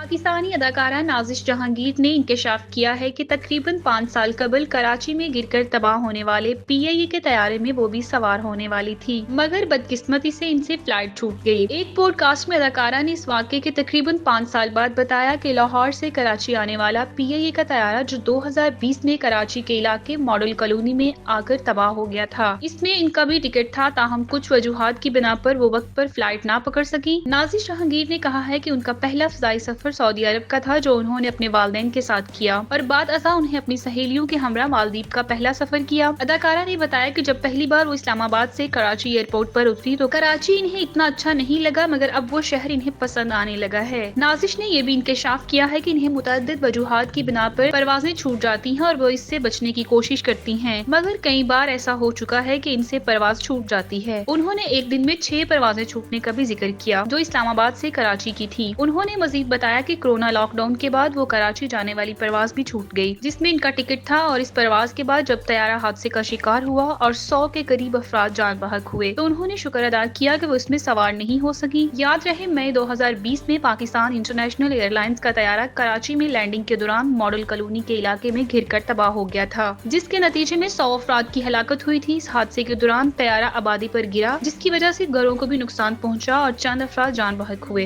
पाकिस्तानी अदाकारा नाज़िश जहांगीर ने इंकशाफ किया है कि तकरीबन 5 साल कबल कराची में गिरकर तबाह होने वाले पीआईए के तैयारे में वो भी सवार होने वाली थी, मगर बदकिस्मती से इनसे फ्लाइट छूट गई। एक पॉडकास्ट में अदाकारा ने इस वाक़े के तकरीबन 5 साल बाद बताया कि लाहौर से कराची आने वाला पीआईए का तैयारा जो 2020 में कराची के इलाके मॉडल कॉलोनी में आकर तबाह हो गया था, इसमें इनका भी टिकट था, ताहम कुछ वजूहात की बिना पर वो वक्त पर फ्लाइट ना पकड़ सकी। नाज़िश जहांगीर ने कहा है कि उनका पहला फ़ज़ाई सफर सऊदी अरब का था, जो उन्होंने अपने वालिदैन के साथ किया, और बाद अज़ा उन्हें अपनी सहेलियों के हमरा मालदीव का पहला सफर किया। अदाकारा ने बताया कि जब पहली बार वो इस्लामाबाद से कराची एयरपोर्ट पर उतरी तो कराची इन्हें इतना अच्छा नहीं लगा, मगर अब वो शहर इन्हें पसंद आने लगा है। नाज़िश ने यह भी इंकशाफ किया है कि इन्हें मुतअद्दिद वजूहात की बिना पर परवाजें छूट जाती हैं और वो इससे बचने की कोशिश करती हैं, मगर कई बार ऐसा हो चुका है कि इनसे परवाज छूट जाती है। उन्होंने एक दिन में 6 परवाजें छूटने का भी जिक्र किया, जो इस्लामाबाद से कराची की थी। उन्होंने मजीद बताया कि कोरोना लॉकडाउन के बाद वो कराची जाने वाली परवाज भी छूट गई, जिसमें इनका टिकट था, और इस परवाज के बाद जब तैयारा हादसे का शिकार हुआ और 100 के करीब अफराद जान बहक हुए तो उन्होंने शुक्र अदा किया कि वो इसमें सवार नहीं हो सकी। याद रहे, मई 2020 में पाकिस्तान इंटरनेशनल एयरलाइंस का तैयारा कराची में लैंडिंग के दौरान मॉडल कॉलोनी के इलाके में घिरकर तबाह हो गया था, जिसके नतीजे में 100 अफराद की हलाकत हुई थी। इस हादसे के दौरान तैयारा आबादी पर गिरा, जिसकी वजह से घरों को भी नुकसान पहुंचा और चंद अफराद जान बहक हुए।